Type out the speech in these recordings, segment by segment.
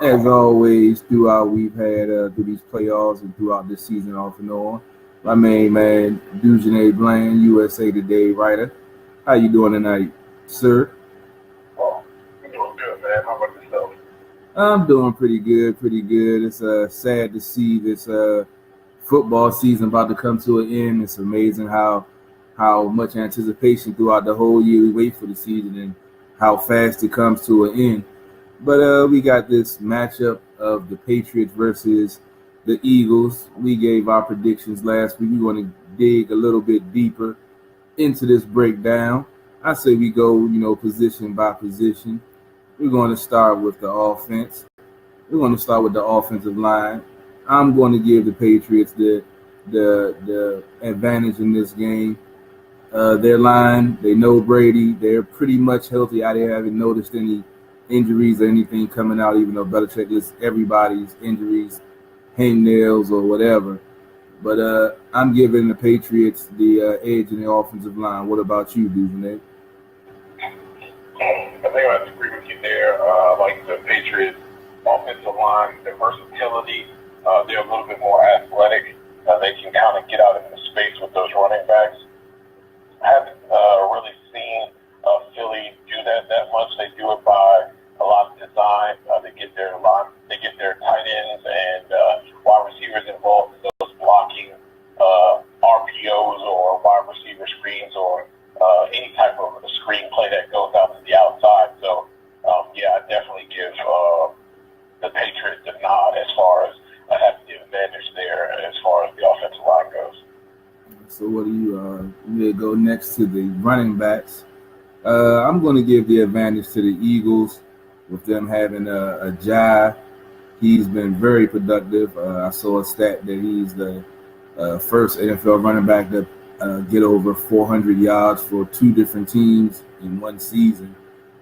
As always, throughout we've had through these playoffs and throughout this season off and on. My main man, Dujunnea Bland, USA Today writer. How you doing tonight, sir? Well, I'm doing good, man. How about yourself? I'm doing pretty good, pretty good. It's sad to see this football season about to come to an end. It's amazing how much anticipation throughout the whole year we wait for the season and how fast it comes to an end. But we got this matchup of the Patriots versus the Eagles. We gave our predictions last week. We want to dig a little bit deeper into this breakdown. I say we go, position by position. We're going to start with the offense. We're going to start with the offensive line. I'm going to give the Patriots the advantage in this game. Their line, they know Brady. They're pretty much healthy. I haven't noticed any injuries or anything coming out, even though Belichick lists everybody's injuries, hangnails or whatever. But I'm giving the Patriots the edge in the offensive line. What about you, Dujunnea? I think I have to agree with you there. Like the Patriots offensive line, their versatility, they're a little bit more athletic. They can kind of get out into space with those running backs. I haven't really seen Philly do that much. They do it by a lot of design. They get their tight ends and wide receivers involved in those blocking RPOs or wide receiver screens or any type of screen play that goes out to the outside. So I definitely give the Patriots the nod as far as having the advantage there as far as the offensive line goes. So what do you go next to the running backs? I'm going to give the advantage to the Eagles with them having a Jai. He's been very productive. I saw a stat that he's the first NFL running back to get over 400 yards for two different teams in one season,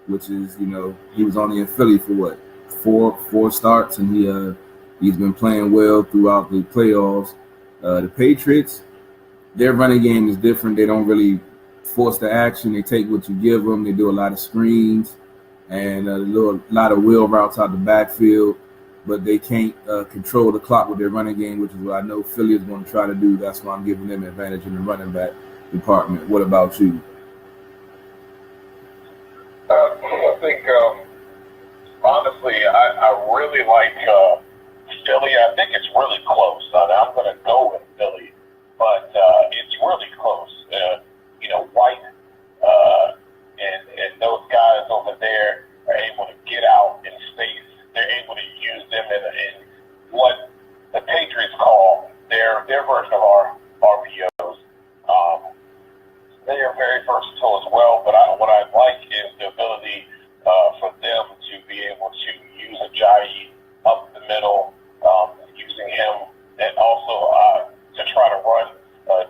which is, he was only in Philly for what, four starts, and he's been playing well throughout the playoffs. The Patriots, their running game is different. They don't really force the action. They take what you give them. They do a lot of screens and a lot of wheel routes out the backfield, but they can't control the clock with their running game, which is what I know Philly is going to try to do. That's why I'm giving them an advantage in the running back department. What about you? I think, honestly, I really like Philly. I think it's really close. I'm going to go with Philly, but it's really close. White and those guys over there are able to get out in space. They're able to use them in what the Patriots call their version of our RPOs. They are very versatile as well, but what I like is the ability for them to be able to use a Jai up the middle, using him, and also to try to run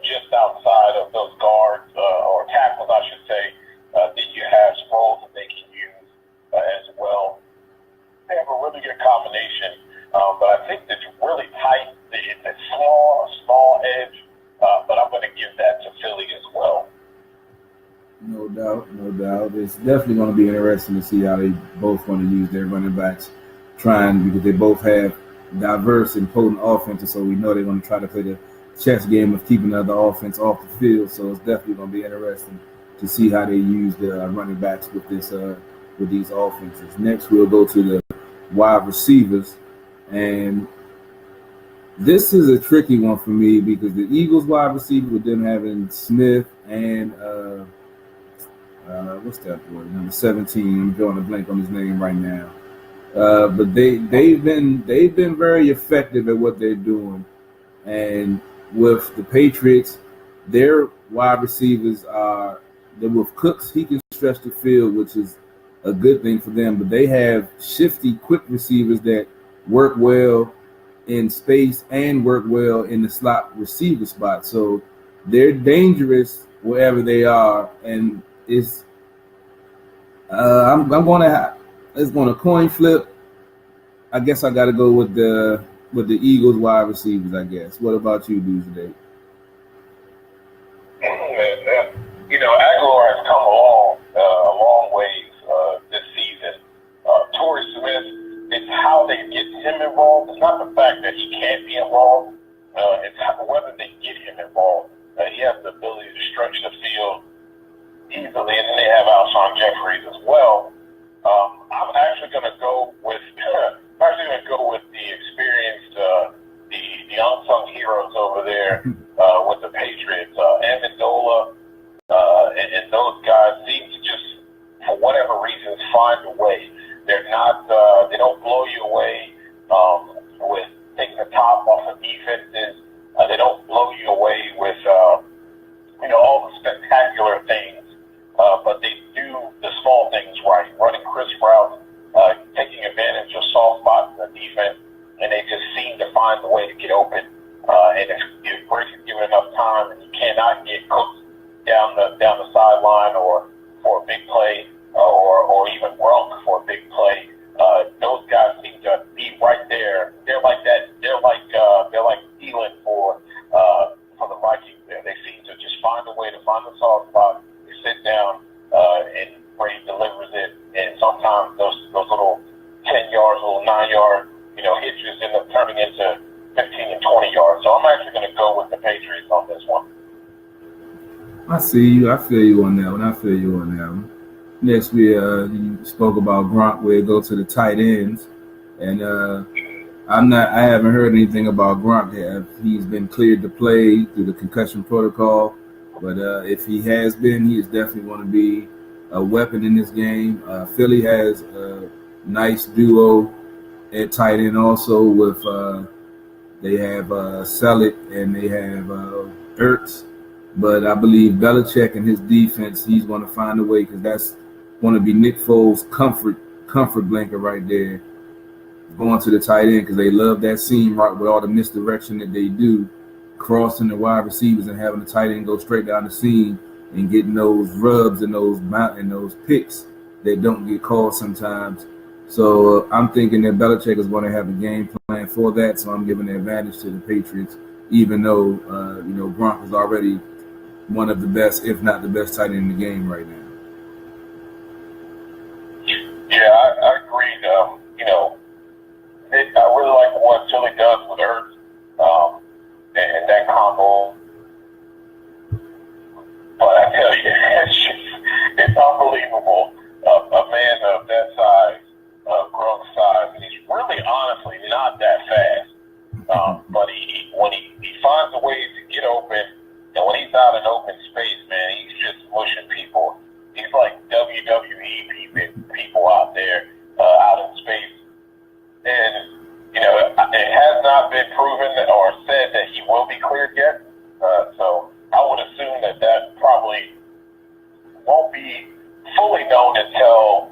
just outside of those guards or tackles, I should say. Then you have Sproles that they can use as well. They have a really good combination, but I think it's really tight. It's a small edge, but I'm going to give that to Philly as well. No doubt. It's definitely going to be interesting to see how they both want to use their running backs, because they both have diverse and potent offenses, so we know they're going to try to play the chess game of keeping the other offense off the field. So it's definitely going to be interesting to see how they use the running backs with these offenses. Next, we'll go to the wide receivers, and this is a tricky one for me because the Eagles wide receiver, with them having Smith and what's that boy, number 17? I'm drawing a blank on his name right now. But they've been very effective at what they're doing, and with the Patriots, their wide receivers with Cooks, he can stretch the field, which is a good thing for them. But they have shifty, quick receivers that work well in space and work well in the slot receiver spot. So they're dangerous wherever they are, and it's it's going to coin flip. I guess I got to go with the Eagles wide receivers, I guess. What about you, Dujunnea? Aguilar has come a long ways this season. Torrey Smith, it's how they get him involved. It's not the fact that he can't be involved. It's whether they get him involved. He has the ability to stretch the field easily, and then they have Alshon Jeffries as well. I'm actually going to go with the experienced, the unsung heroes over there with the Patriots. Amendola and those guys seem to just, for whatever reasons, find a way. They're not, they don't blow you away with taking the top off of defenses. They don't blow you away with, all the spectacular things. But they do the small things right, running crisp routes, taking advantage of soft spots in the defense, and they just seem to find a way to get open. And if Brady's given enough time, and you cannot get cooked down the sideline or for a big play, or even Gronk for a big play, those guys seem to be right there. They're like that. They're like Thielen for the Vikings. There, they seem to just find a way to find the soft spot. They sit down, and Brady delivers it. And sometimes those little 10 yards, little 9-yard, hitches end up turning into 15 and 20 yards. So I'm actually going to go with the Patriots on this one. I see you. I feel you on that one. Next, you spoke about Gronk, where it go to the tight ends, and I haven't heard anything about Gronk yet. He's been cleared to play through the concussion protocol, but if he has been, he is definitely going to be a weapon in this game. Philly has a nice duo at tight end also with they have Selleck and they have Ertz, but I believe Belichick and his defense, he's going to find a way, because that's going to be Nick Foles' comfort blanket right there, going to the tight end, because they love that seam right with all the misdirection that they do, crossing the wide receivers and having the tight end go straight down the seam and getting those rubs and those picks that don't get called sometimes. So I'm thinking that Belichick is going to have a game plan for that. So I'm giving the advantage to the Patriots, even though Gronk is already one of the best, if not the best, tight end in the game right now. Yeah, I agree. I really like what Philly does with Ertz and that combo. But I tell you, it's unbelievable. A man of that size, Gronk's size, and he's really honestly not that fast. But when he finds a way to get open, and when he's out in open space, man, he's just mushing people. He's like WWE people out there, out in space. And, it has not been proven or said that he will be cleared yet. So I would assume that probably won't be fully known until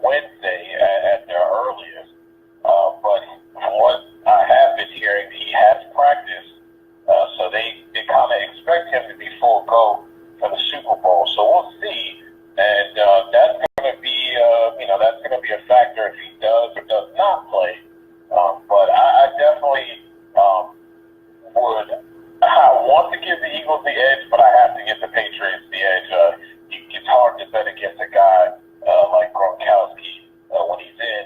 Wednesday at their earliest. But from what I have been hearing, he has practiced. So they kind of expect him to be full go for the Super Bowl. So we'll see. And that's going to be, that's going to be a factor if he does or does not play. But I definitely I want to give the Eagles the edge, but I have to give the Patriots the edge. It's hard to bet against a guy like Gronkowski when he's in.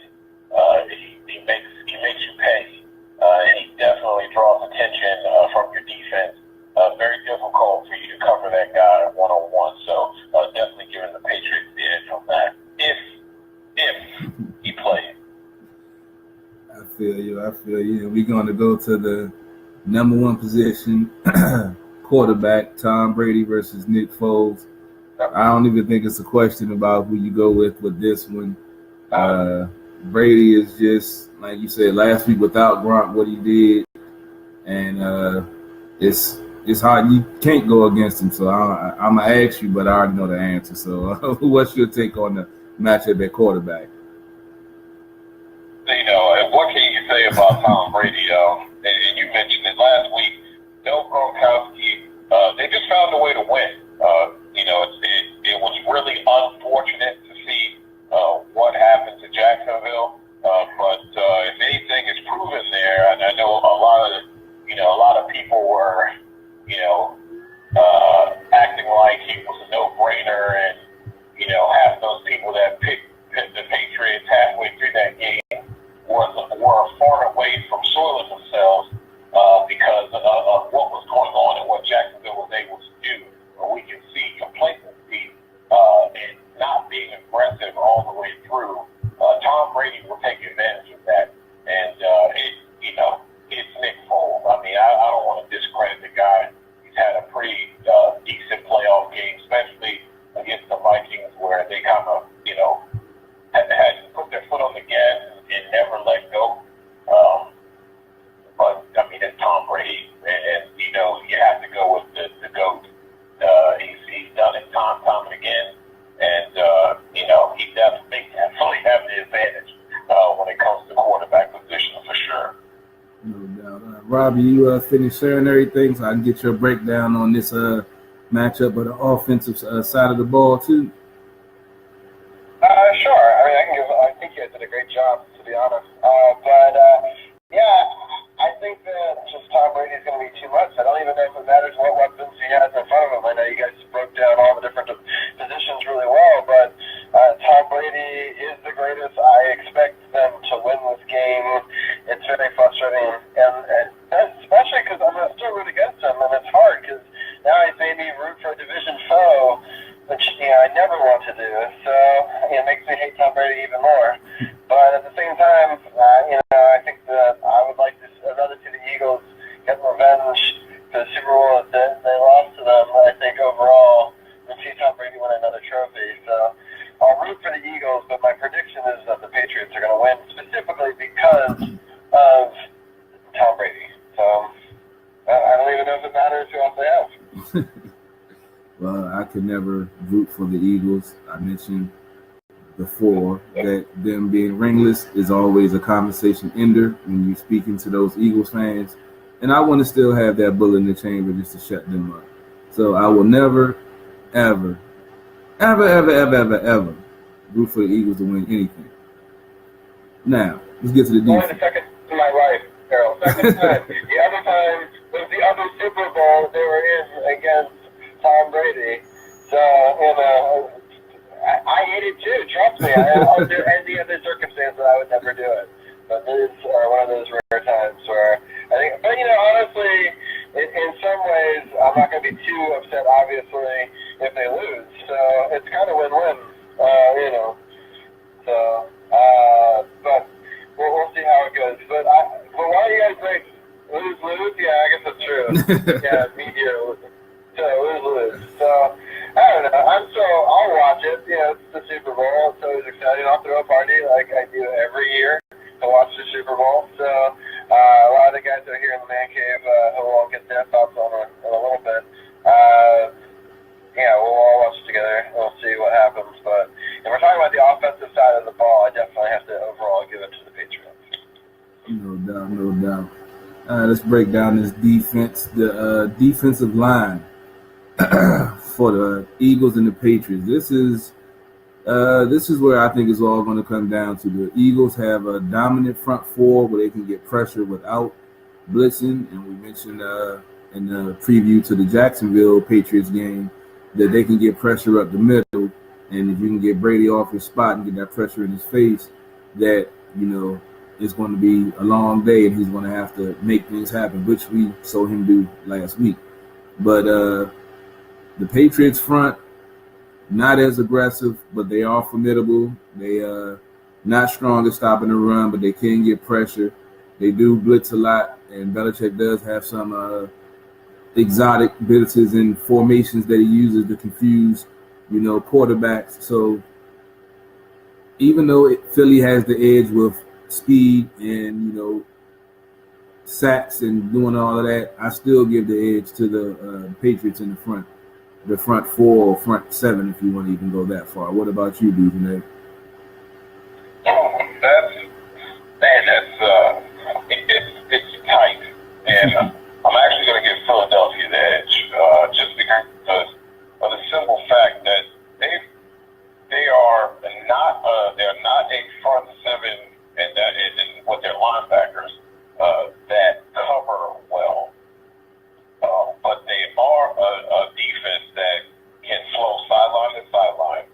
He makes you pay, and he definitely draws attention from your defense. Very difficult for you to cover that guy one-on-one. So definitely giving the Patriots the edge on that if he plays. I feel you. We're going to go to the number one position, quarterback, Tom Brady versus Nick Foles. I don't even think it's a question about who you go with this one. Brady is just, like you said last week, without Gronk, what he did, and it's hard. You can't go against him. So I'm going to ask you, but I already know the answer. So what's your take on the matchup at quarterback? What can you say about Tom Brady? And you mentioned it last week. No Gronkowski. They just found a way to win. It was really unfortunate to see what happened to Jacksonville. But if anything is proven there, and I know a lot of people were, acting like he was a no-brainer, and half those people that picked the Patriots halfway through that game was were far away from soiling themselves because of what was going on and what Jacksonville was able to do. But we can see complacency and not being aggressive all the way through. Tom Brady will take advantage of that, and it's Nick Foles. I mean, I don't want to discredit the guy. He's had a pretty decent playoff game, especially against the Vikings, where they kind of, had put their foot on the gas and never let go. But I mean, it's Tom Brady, and you have to go with the GOAT. He's done it time and again, and he definitely have the advantage when it comes to quarterback position for sure. No doubt. Robbie, you finished sharing everything, so I can get your breakdown on this matchup of the offensive side of the ball too. Sure. I think you guys did a great job, to be honest. I think that just Tom Brady is going to be too much. I don't even know if it matters what weapons he has in front of him. I know you guys broke down all the different positions really well, but Tom Brady is the greatest. I expect them to win this game. It's very frustrating, and especially because I'm going to still root against him, and it's hard because now he's made me root for a division foe, which I never want to do. So it makes me hate Tom Brady even more. But at the same time, I think that I'd rather see the Eagles get revenge for the Super Bowl that they lost to them. I think overall, than see Tom Brady win another trophy. So I'll root for the Eagles, but my prediction is that the Patriots are going to win specifically because of Tom Brady. So I don't even know if it matters who else they have. Well, I could never root for the Eagles. I mentioned before that them being ringless is always a conversation ender when you're speaking to those Eagles fans. And I want to still have that bullet in the chamber just to shut them up. So I will never, ever root for the Eagles to win anything. Now, let's get to the defense. Only the second in my life, Harold. Second time. The other time was the other Super Bowl they were in against Tom Brady. So, I hate it too, trust me. Under any other circumstance, I would never do it. But these are one of those rare times where I think, but honestly, in some ways, I'm not going to be too upset, obviously, if they lose. So it's kind of win-win, but we'll see how it goes. But why do you guys think lose? Yeah, I guess that's true. Yeah, media. So lose. So I don't know. I'll watch it. It's the Super Bowl. It's always exciting. I'll throw a party like I do every year to watch the Super Bowl. So a lot of the guys that are here in the man cave who will get their thoughts on it in a little bit. We'll all watch it together. We'll see what happens. But if we're talking about the offensive side of the ball, I definitely have to overall give it to the Patriots. No doubt. Let's break down this defense. The defensive line for the Eagles and the Patriots. This is where I think it's all going to come down to. The Eagles have a dominant front four where they can get pressure without blitzing, and we mentioned in the preview to the Jacksonville Patriots game that they can get pressure up the middle, and if you can get Brady off his spot and get that pressure in his face, that it's going to be a long day, and he's going to have to make things happen, which we saw him do last week. But the Patriots front, not as aggressive, but they are formidable. They are not strong at stopping the run, but they can get pressure. They do blitz a lot, and Belichick does have some exotic blitzes and formations that he uses to confuse, quarterbacks. So even though Philly has the edge with speed and, sacks and doing all of that, I still give the edge to the Patriots in the front. The front four or front seven, if you want to even go that far. What about you, Dujunnea? It's tight, and I'm actually going to give Philadelphia the edge, just because of the simple fact that they're not a front seven, and with their linebackers that cover well. But they are a defense that can flow sideline to sideline.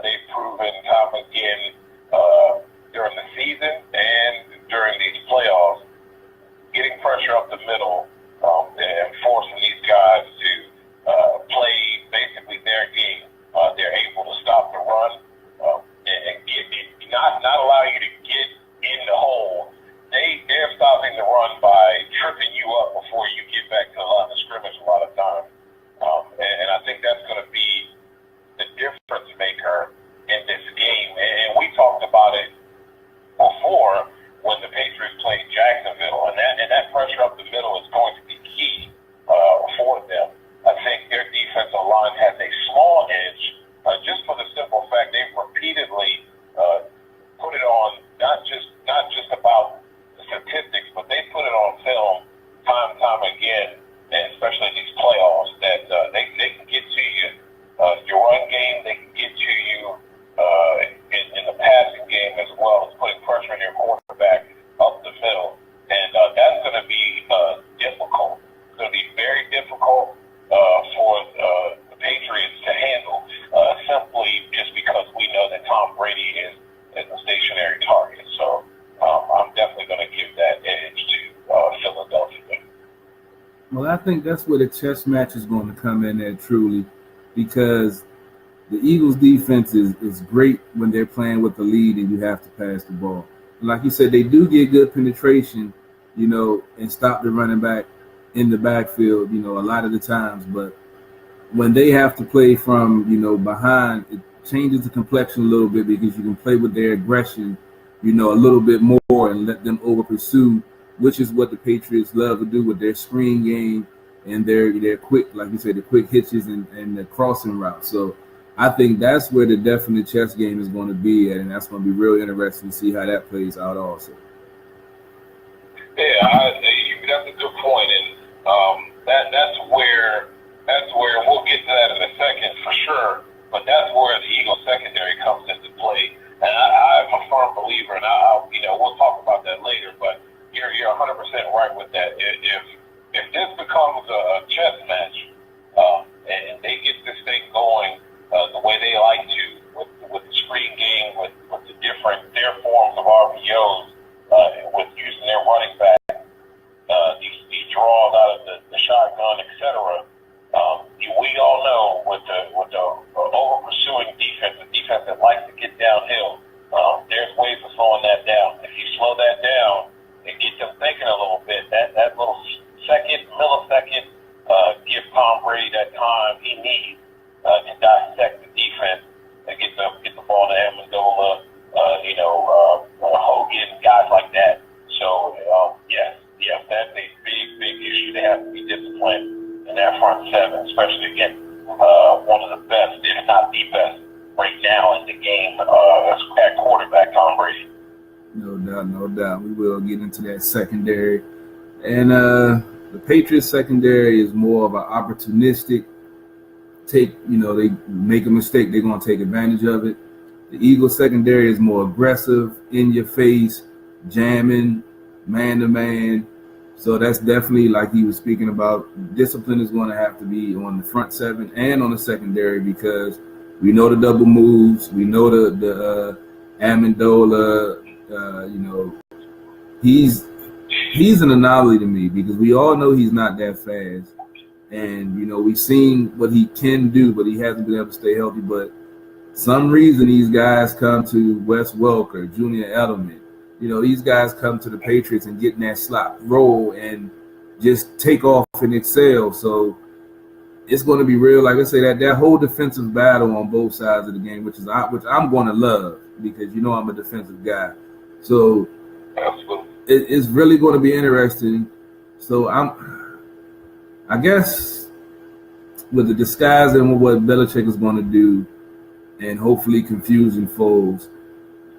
They've proven time again during the season and during these playoffs Well, I think that's where the chess match is going to come in there truly, because the Eagles' defense is great when they're playing with the lead and you have to pass the ball. And like you said, they do get good penetration, and stop the running back in the backfield, a lot of the times. But when they have to play from, behind, it changes the complexion a little bit because you can play with their aggression, a little bit more and let them over pursue, which is what the Patriots love to do with their screen game and their quick, like you said, the quick hitches and the crossing routes. So I think that's where the definite chess game is going to be at, and that's going to be real interesting to see how that plays out also. Yeah, that's a good point, and that's where we'll get to that in a second for sure. But that's where the Eagles secondary comes into play, and I'm a firm believer, and we'll talk about that later. But you're 100% right with that. If this becomes a chess match, and they get this thing going the way they like to, with the screen game, with their forms of RPOs, with using their running back, these draws out of the shotgun, etc. We all know with the over pursuing defense, the defense that likes to get downhill, there's ways of slowing that down. If you slow that down and get them thinking a little bit, that little millisecond, give Tom Brady that time he needs to dissect the defense and get the ball to Amendola, Hogan, guys like that. So yes, that's a big issue. They have to be disciplined in that front seven, especially against one of the best, if not the best, right now in the game at quarterback, Tom Brady. No doubt. We will get into that secondary. And the Patriots secondary is more of an opportunistic they make a mistake, they're going to take advantage of it. The Eagles secondary is more aggressive, in your face, jamming, man to man. So that's definitely, like he was speaking about, discipline is going to have to be on the front seven and on the secondary, because we know the double moves, we know the Amendola, he's an anomaly to me, because we all know he's not that fast. And, we've seen what he can do, but he hasn't been able to stay healthy. But some reason these guys come to Wes Welker, Junior Edelman. These guys come to the Patriots and get in that slot role and just take off and excel. So it's going to be real. Like I say, that whole defensive battle on both sides of the game, which I'm going to love, because I'm a defensive guy. So it's really going to be interesting. So I guess with the disguise and what Belichick is going to do, and hopefully confusing foes,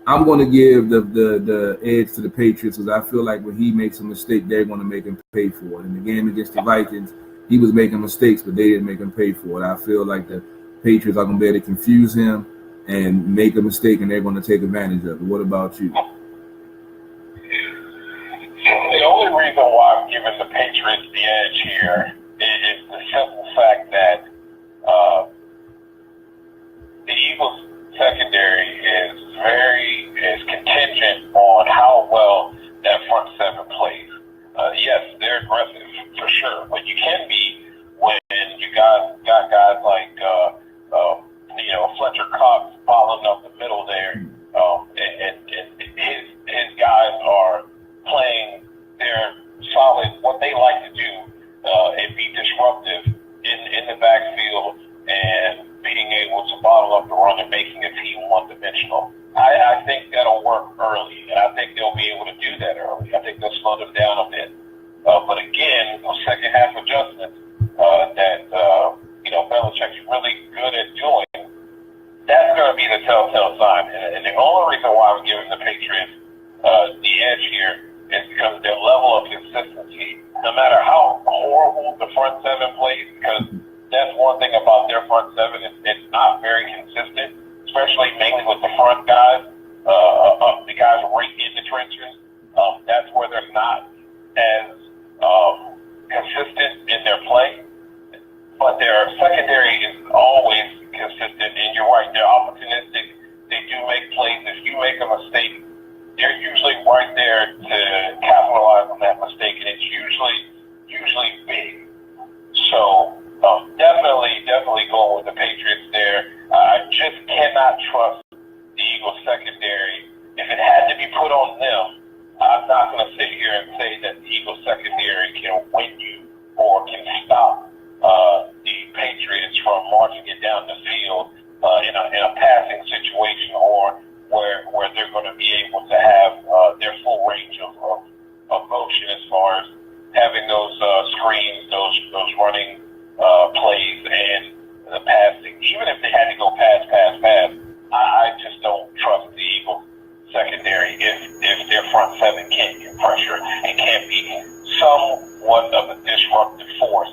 I'm going to give the edge to the Patriots, because I feel like when he makes a mistake, they're going to make him pay for it. In the game against the Vikings, he was making mistakes, but they didn't make him pay for it. I feel like the Patriots are going to be able to confuse him and make a mistake, and they're going to take advantage of it. What about you? The only reason why I'm giving the Patriots the edge here is the simple fact that the Eagles secondary is contingent on how well that front seven plays. Yes, they're aggressive for sure, but you can be when you got guys like Fletcher Cox following up the middle there, and his guys are playing their solid, what they like to do, and be disruptive in the backfield and being able to bottle up the run and making a team one-dimensional. I think that'll work early, and I think they'll be able to do that early. I think they'll slow them down a bit. But again, those second half adjustments that Belichick's really good at doing, that's going to be the telltale sign. And the only reason why I'm giving the Patriots the edge here is because their level of consistency, no matter how horrible the front seven plays, because that's one thing about their front seven, it's not very consistent, especially mainly with the front guys, the guys right in the trenches. That's where they're not as consistent in their play. But their secondary is always consistent, and you're right, they're opportunistic. They do make plays. If you make a mistake, they're usually right there to capitalize on that mistake, and it's usually big. not going to sit here and say that the Eagles secondary can win you or can stop the Patriots from marching it down the field in a passing situation, or where they're going to be able to have their full range of motion as far as having those screens, those running plays, and the passing. Even if they had to go pass, I just don't trust the Eagles secondary if their front seven can't get pressure and can't be somewhat of a disruptive force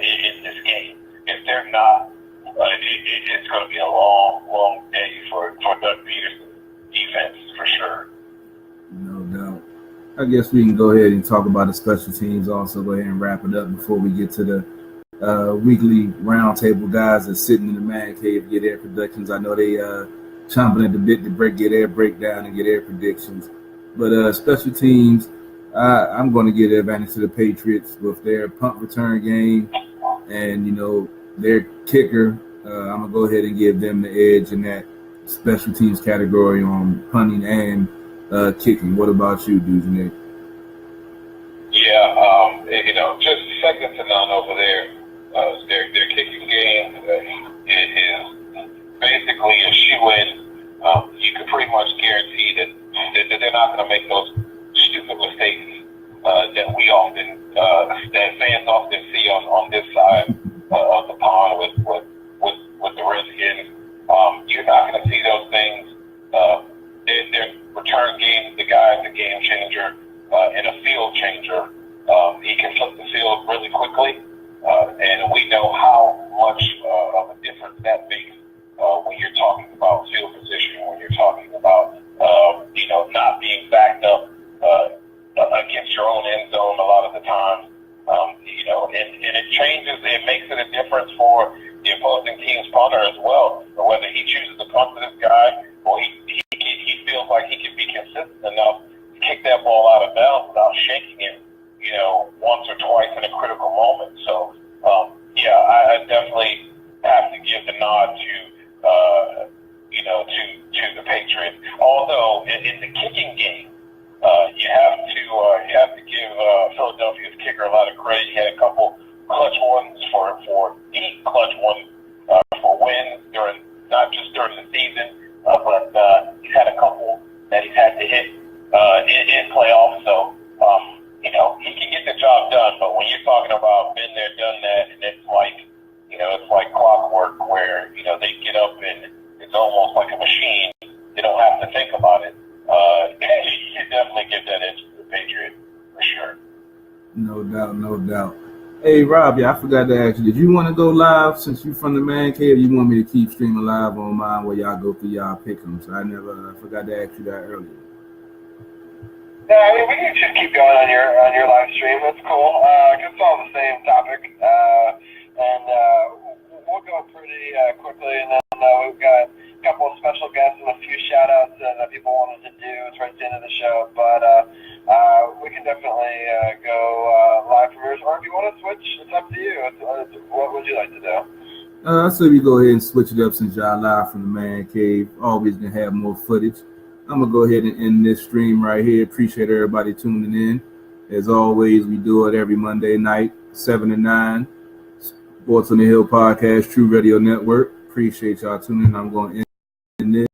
in this game. If they're not, it's going to be a long day for Doug Peterson's defense for sure. No doubt. I guess we can go ahead and talk about the special teams also. Go ahead and wrap it up before we get to the weekly roundtable guys that's sitting in the man cave, get their predictions. I know they chomping at the bit to get their breakdown and get their predictions. But special teams, I'm going to give the advantage to the Patriots with their punt return game and, their kicker. I'm going to go ahead and give them the edge in that special teams category on punting and kicking. What about you, Dujunnea? Yeah, just second to none over there. Their kicking game is basically a shoe-in. You can pretty much guarantee that they're not going to make those stupid mistakes that we often, that fans often see on this side of the pond with the Redskins. You're not going to see those things. Their return game, the guy is a game changer and a field changer. He can flip the field really quickly, and we know how much of a difference that makes when you're talking about field position, when you're talking about not being backed up against your own end zone a lot of the time. And it changes. It makes it a difference for the opposing team's punter as well. Whether he chooses to punt to this guy or he feels like he can be consistent enough to kick that ball out of bounds without shaking it, once or twice in a critical moment. So, I definitely have to give the nod to the Patriots. Although in the kicking game, you have to give Philadelphia's kicker a lot of credit. He had a couple clutch ones for deep clutch ones for wins not just during the season, but he's had a couple that he's had to hit in playoffs. So he can get the job done. But when you're talking about been there, done that, and it's like clockwork where they get up and it's almost like a machine. They don't have to think about it. You can definitely give that edge to the Patriots for sure. No doubt. Hey, Rob, I forgot to ask you, did you want to go live since you're from the man cave? You want me to keep streaming live on mine where y'all go through y'all pick'ems? I forgot to ask you that earlier. No, I mean, we can just keep going on your live stream. That's cool. It's all the same topic, and we'll go pretty quickly. And then we've got a couple of special guests and a few shout-outs that people wanted to do towards the end of the show. But we can definitely go live from yours. Or if you want to switch, it's up to you. What would you like to do? I say we go ahead and switch it up since y'all live from the man cave. Always gonna have more footage. I'm going to go ahead and end this stream right here. Appreciate everybody tuning in. As always, we do it every Monday night, 7 to 9. Sports on the Hill podcast, True Radio Network. Appreciate y'all tuning in. I'm going to end this.